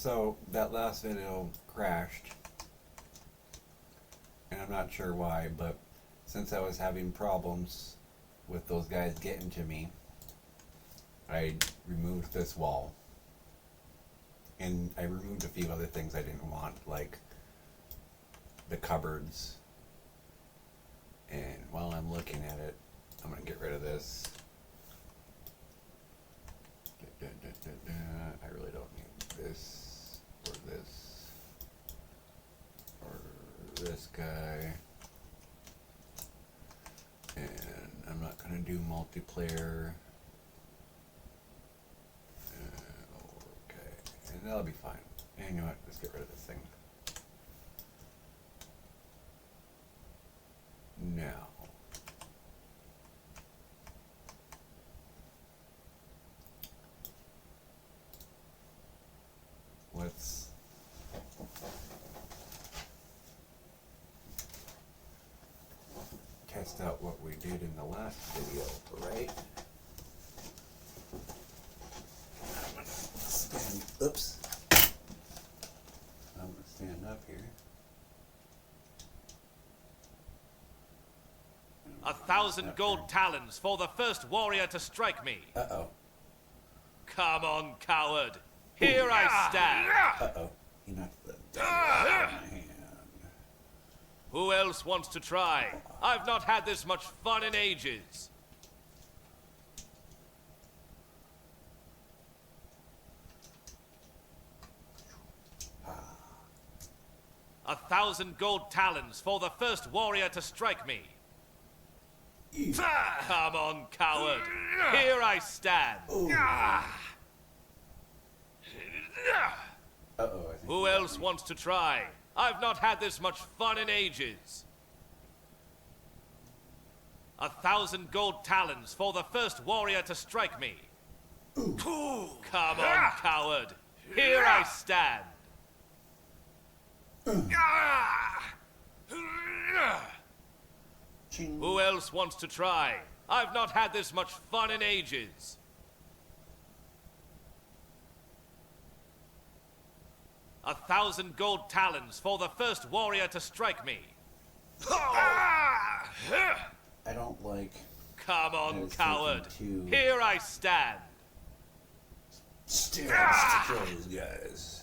So that last video crashed, and I'm not sure why, but since I was having problems with those guys getting to me, I removed this wall. And I removed a few other things I didn't want, like the cupboards. And while I'm looking at it, I'm going to get rid of this. I really don't need this, or this, or this guy. And I'm not going to do multiplayer. Okay, and that'll be fine. And you know what, let's get rid of this thing. Now, let's test out what we did in the last video, right? I'm gonna stand, oops. I'm gonna stand up here. 1,000 gold talons for the first warrior to strike me. Uh-oh. Come on, coward. Here I stand. Uh-oh. He knocked the dagger out of my hand. Who else wants to try? I've not had this much fun in ages. Ah. 1,000 gold talons for the first warrior to strike me. Come on, coward. Here I stand. Uh-oh. Who else wants to try? I've not had this much fun in ages. 1,000 gold talons for the first warrior to strike me. Come on, coward. Here I stand. Ching. Who else wants to try? I've not had this much fun in ages. A 1,000 gold talons for the first warrior to strike me. I don't like... Come on, it's coward. taking two- Here I stand. Still has to kill these guys.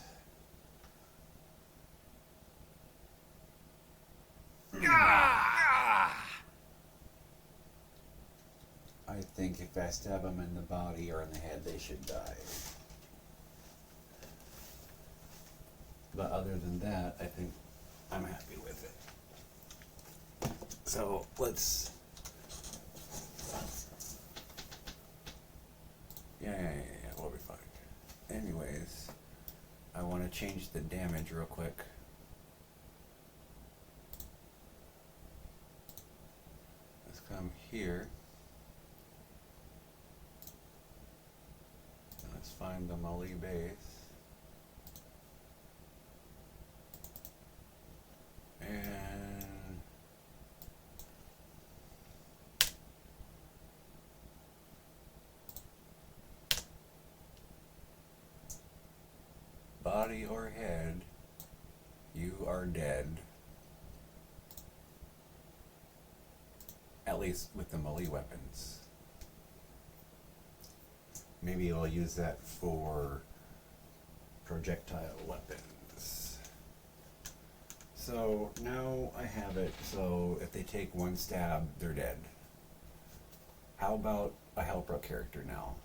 I think if I stab them in the body or in the head, they should die. But other than that, I think I'm happy with it. So let's... Yeah, we'll be fine. Anyways, I want to change the damage real quick. Let's come here. And let's find the melee base. And body or head, you are dead. At least with the melee weapons. Maybe I'll use that for projectile weapons. So now I have it, so if they take one stab, they're dead. How about a helper character now?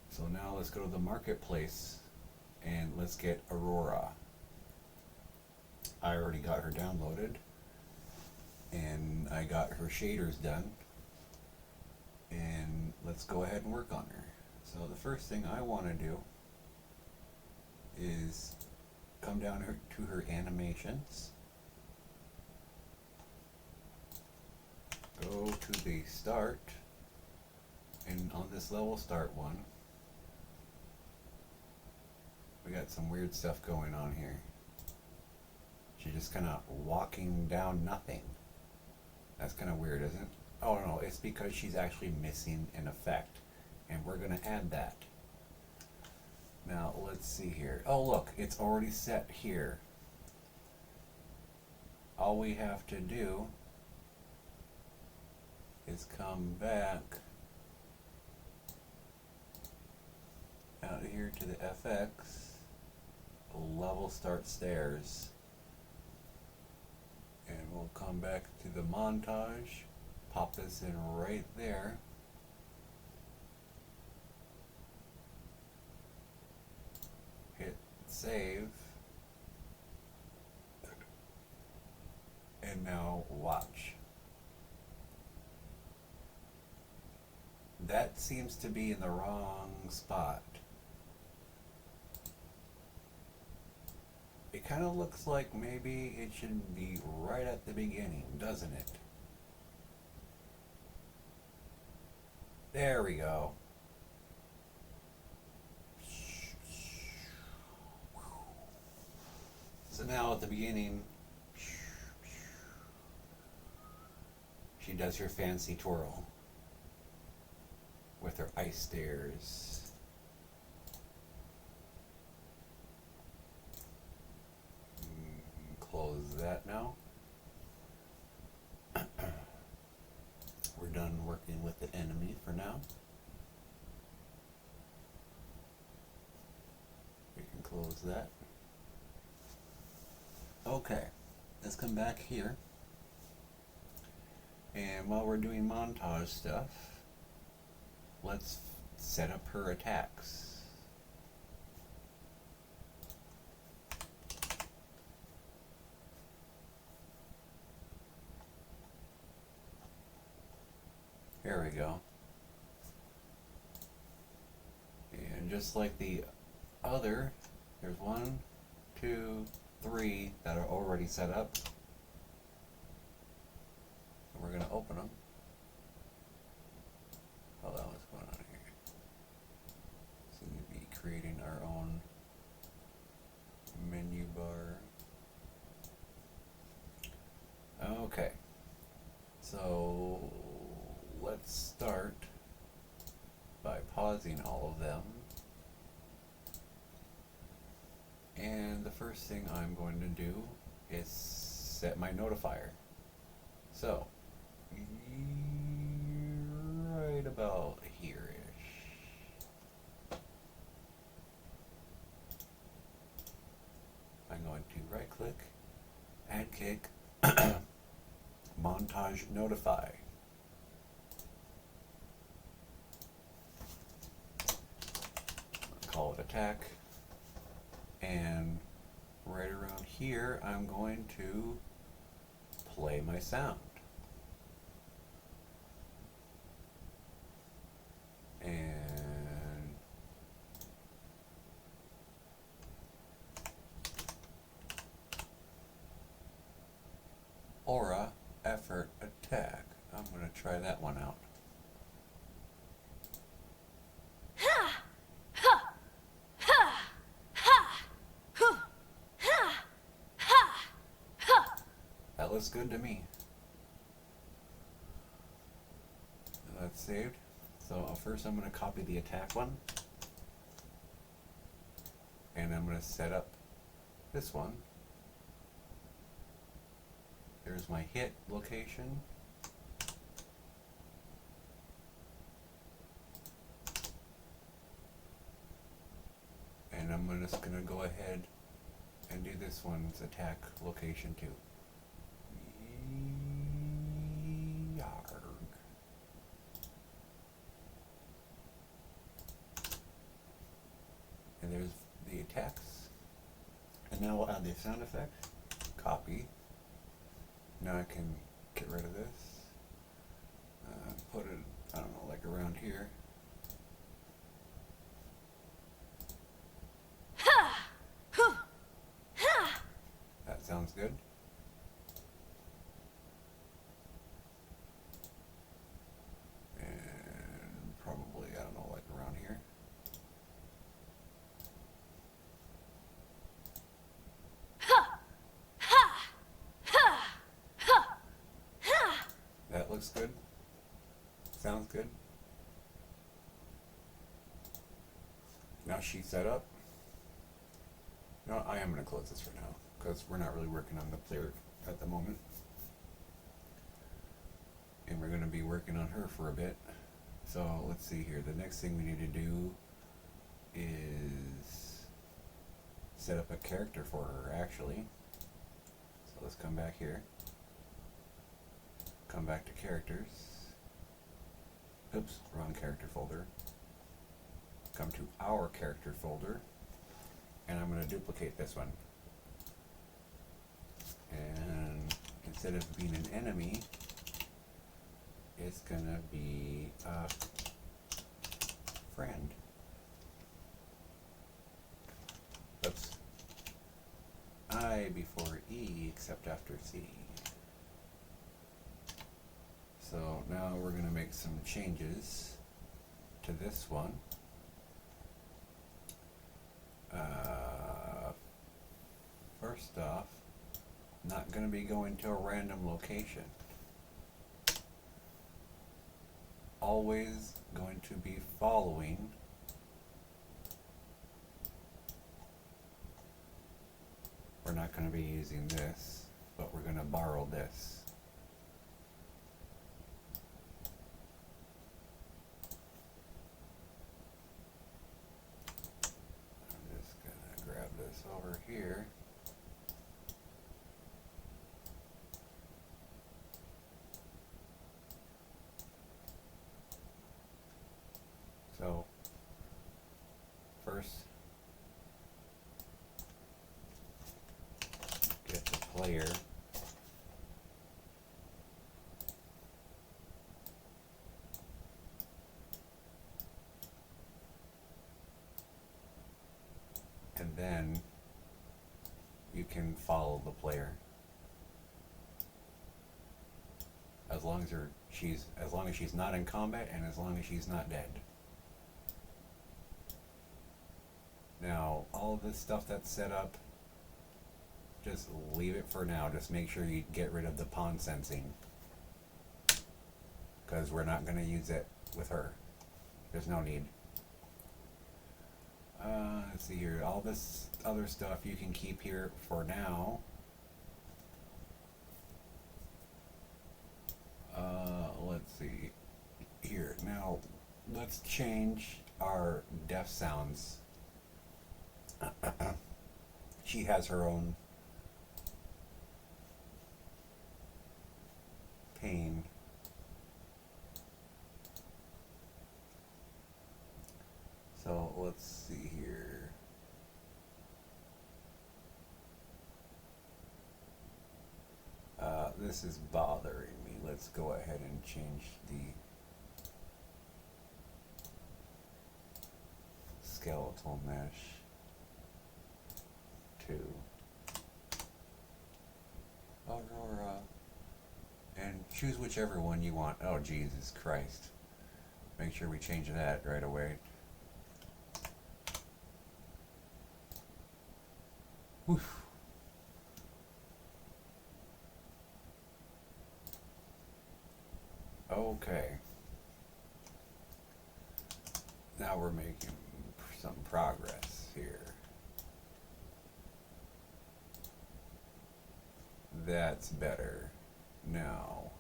So now let's go to the marketplace and let's get Aurora. I already got her downloaded and I got her shaders done, and let's go ahead and work on her. So the first thing I want to do is come down to her animations, go to the start, and on this level start one, we got some weird stuff going on here. She's just kind of walking down nothing. That's kind of weird, isn't it? Oh no, it's because she's actually missing an effect, and we're going to add that. Now let's let's see here. Oh, look, it's already set here. All we have to do is come back out here to the FX, level start stairs, and we'll come back to the montage, pop this in right there. Hit save, and now watch. That seems to be in the wrong spot. It kind of looks like maybe it should be right at the beginning, doesn't it? There we go. So now at the beginning, she does her fancy twirl with her ice stairs. Close that now. We're done working with the enemy for now. We can close that. Okay, let's come back here. And while we're doing montage stuff, let's set up her attacks. There we go. And just like the other, there's 1, 2, 3 that are already set up. And we're going to open them. Hold on, what's going on here? So we'll be creating our own menu bar. Okay. So let's start by pausing all of them. And the first thing I'm going to do is set my notifier. So, right about here-ish. I'm going to right click, add kick, montage notify. Call it attack, and right around here I'm going to play my sound, and aura effort attack. I'm going to try that one out. That looks good to me. That's saved. So first I'm going to copy the attack one. And I'm going to set up this one. There's my hit location. And I'm just going to go ahead and do this one's attack location too. Yarg. And there's the attacks. And now we'll add the sound effect. Copy. Now I can get rid of this. Put it, I don't know, like around here. That sounds good. And probably, I don't know, like around here. That looks good. Sounds good. Now she's set up. No, I am going to close this for now because we're not really working on the player at the moment. And we're going to be working on her for a bit. So let's see here. The next thing we need to do is set up a character for her, actually. So let's come back here. Come back to characters. Oops, wrong character folder. Come to our character folder. And I'm going to duplicate this one. And instead of being an enemy, it's going to be a friend. Oops. I before E except after C. So now we're going to make some changes to this one. First off, not going to be going to a random location. Always going to be following we're not going to be using this, but we're going to borrow this. I'm just going to grab this over here. So, first, get the player. And then you can follow the player. As long as she's not in combat and as long as she's not dead. Now, all of this stuff that's set up, just leave it for now. Just make sure you get rid of the pawn sensing. Because we're not going to use it with her. There's no need. Let's see here. All this other stuff you can keep here for now. Let's see here. Now, let's change our death sounds. She has her own pain. So let's see here. This is bothering me. Let's go ahead and change the skeletal mesh to Aurora and choose whichever one you want. Oh, Jesus Christ. Make sure we change that right away. Oof. Okay. Now we're making some progress here. That's better. Now,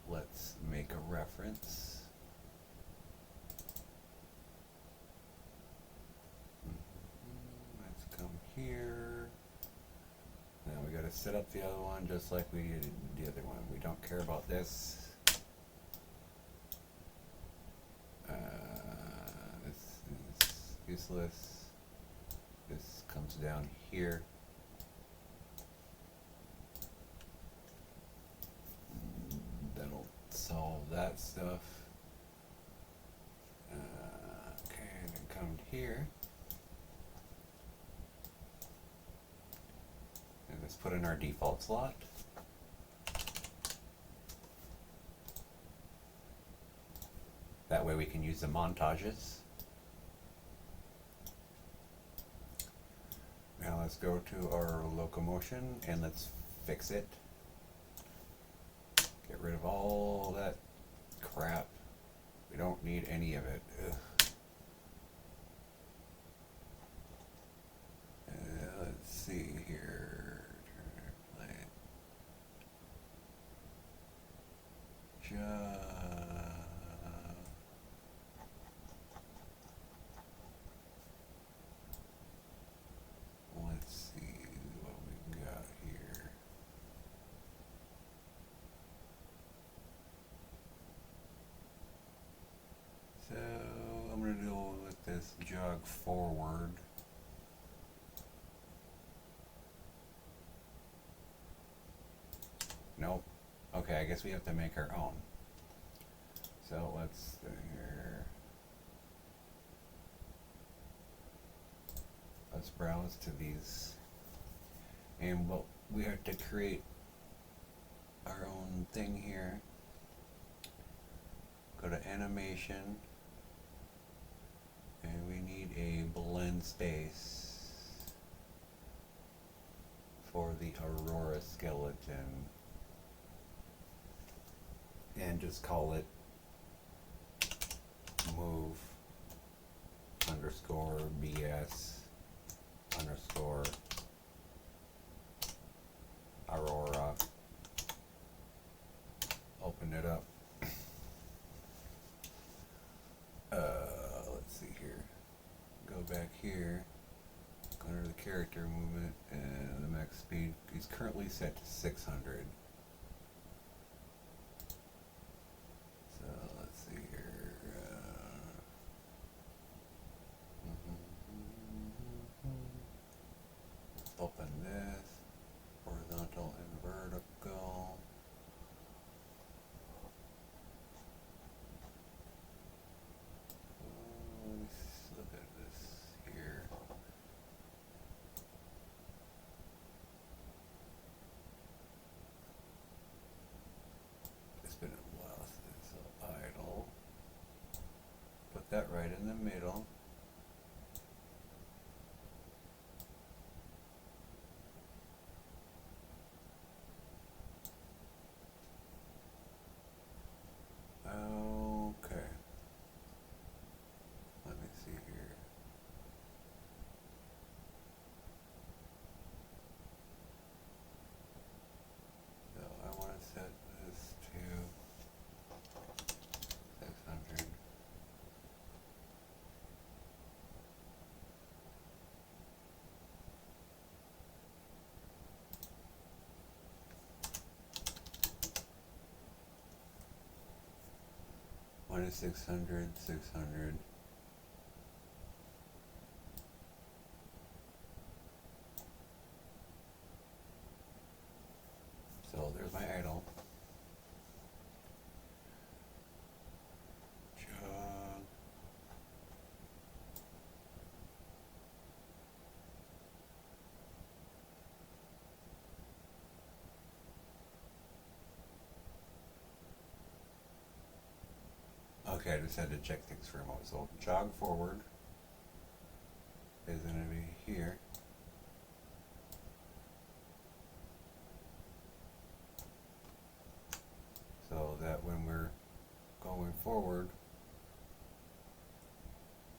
let's make a reference. Let's come here. Now we got to set up the other one just like we did the other one. We don't care about this. This is useless. This comes down here. That'll solve that stuff. Okay, and then come here. And let's put in our default slot. That way we can use the montages. Now let's go to our locomotion and let's fix it. Get rid of all that crap. We don't need any of it. Ugh. this jog forward. Nope. Okay, I guess we have to make our own. So let's see here. Let's browse to these. And we have to create our own thing here. Go to animation. And we need a blend space for the Aurora skeleton. And just call it move underscore BS underscore Aurora. Open it up. Let's see here. Go back here. Go under the character movement and the max speed is currently set to 600. So let's see here. Open this. Horizontal and vertical. Let's look at this here. It's been a while since it's idle. Put that right in the middle. Okay. Let me see here. So I want to set this to 600. Minus 600, 600. So there's my idle. Jog. Okay, I just had to check things for a moment. So jog forward is going to be here. So that when we're going forward,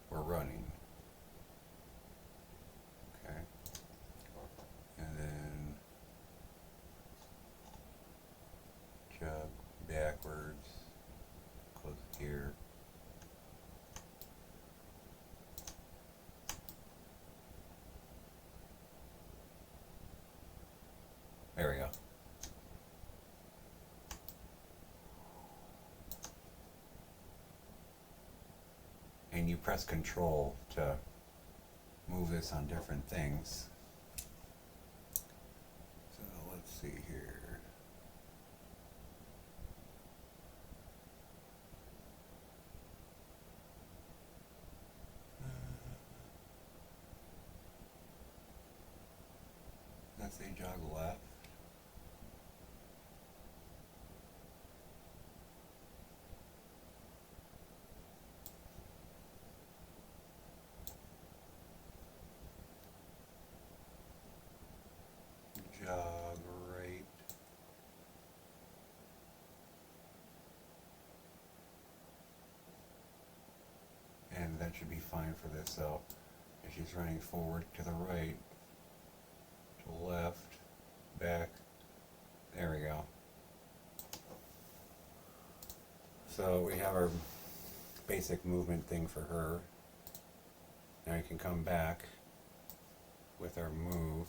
we're running. Okay. And then jog backwards, close here. There we go. And you press Control to move this on different things. So let's see here. Let's say jog left. Jog right. And that should be fine for this. So if she's running forward to the right, to the left, back, there we go. So we have our basic movement thing for her. Now we can come back with our move.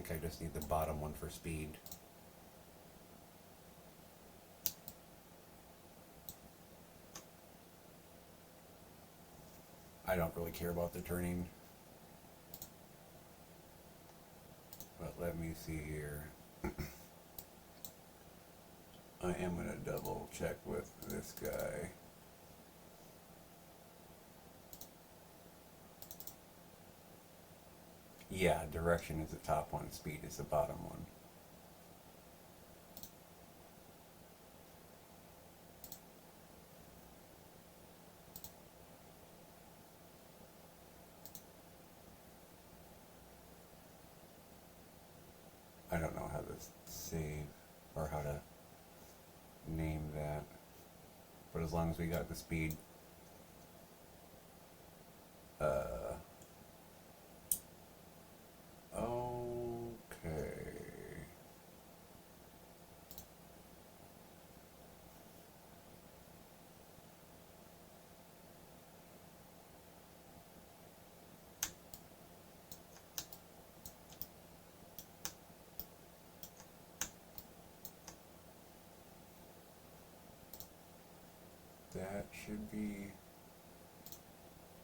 think I just need the bottom one for speed. I don't really care about the turning. But let me see here. I am going to double check with this guy. Yeah, direction is the top one, speed is the bottom one. I don't know how to save or how to name that, but as long as we got the speed, okay. That should be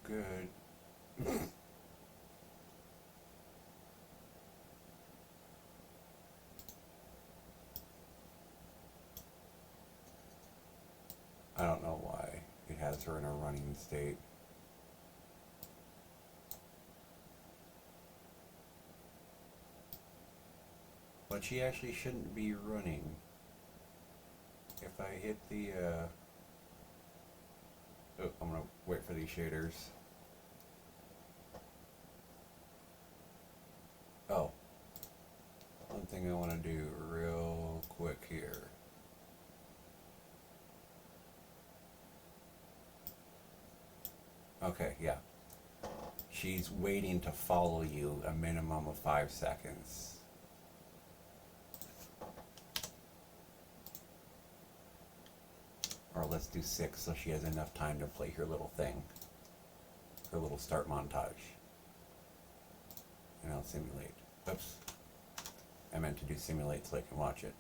good. I don't know why it has her in a running state. But she actually shouldn't be running. If I hit the, oh, I'm gonna wait for these shaders. Oh, one thing I want to do real quick here. Okay, yeah. She's waiting to follow you a minimum of 5 seconds. Or let's do 6 so she has enough time to play her little thing. Her little start montage. And I'll simulate. Oops. I meant to do simulate so I can watch it.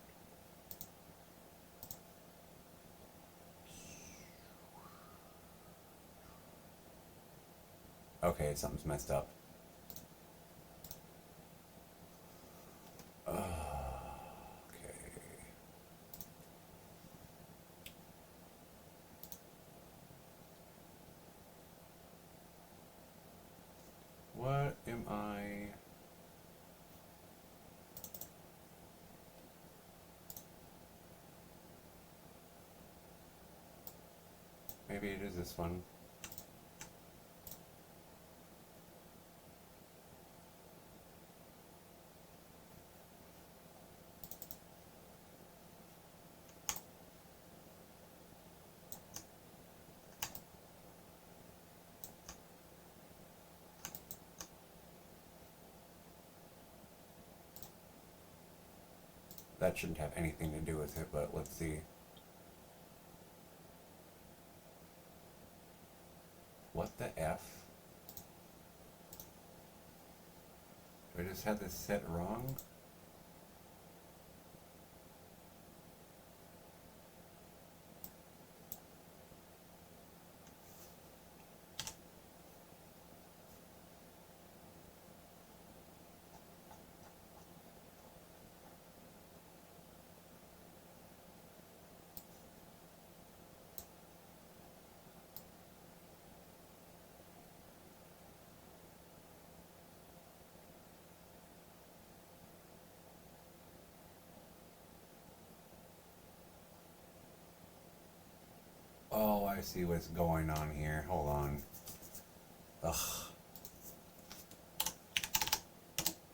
Okay, something's messed up. Okay. What am I? Maybe it is this one. That shouldn't have anything to do with it, but let's see. What the F? Do I just have this set wrong? Oh, I see what's going on here. Hold on. Ugh.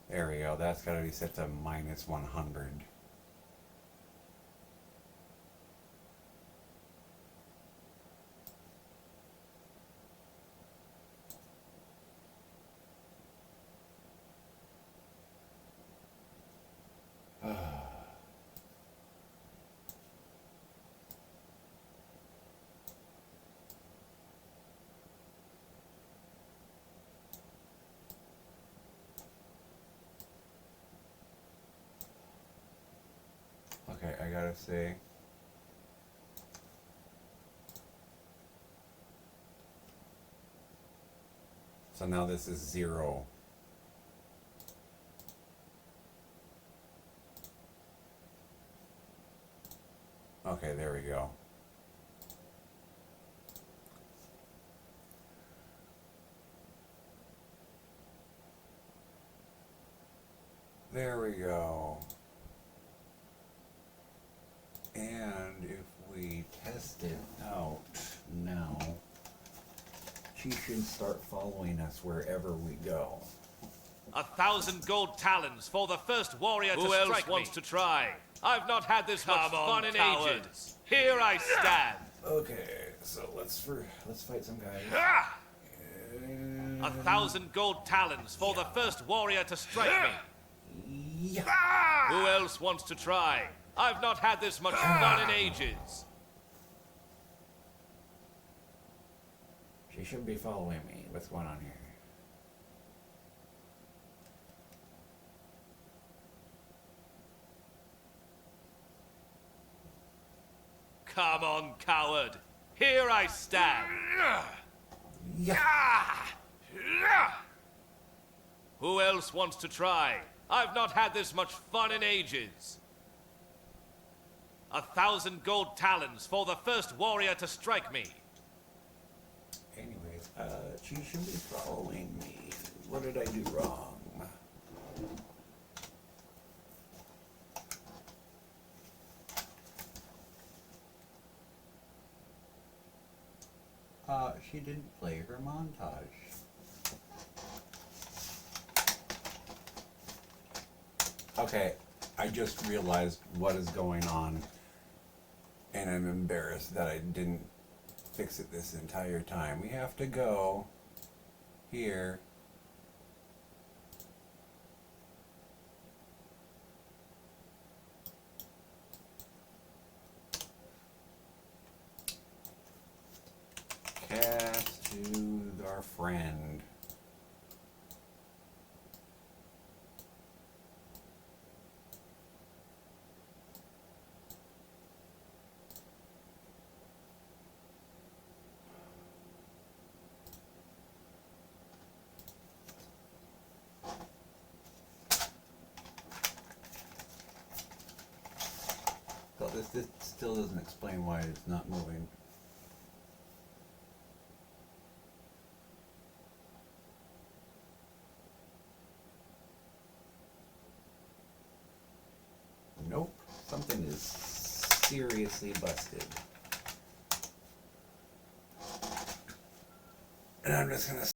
There we go. That's got to be set to minus 100. gotta say. So now this is 0. Okay, there we go. There we go. And if we test it out now, she should start following us wherever we go. 1,000 gold talons for the first warrior to strike me. Who else wants to try? I've not had this much fun in ages. Here I stand. Okay, so let's fight some guys. 1,000 gold talons for the first warrior to strike me. Yeah. Who else wants to try? I've not had this much fun in ages. She should be following me. What's going on here? Come on, coward. Here I stand. Yeah. Who else wants to try? I've not had this much fun in ages. 1,000 gold talons for the first warrior to strike me. Anyways, she should be following me. What did I do wrong? She didn't play her montage. Okay, I just realized what is going on, and I'm embarrassed that I didn't fix it this entire time. We have to go here. Cast to our friend. So this still doesn't explain why it's not moving. Nope, something is seriously busted. And I'm just gonna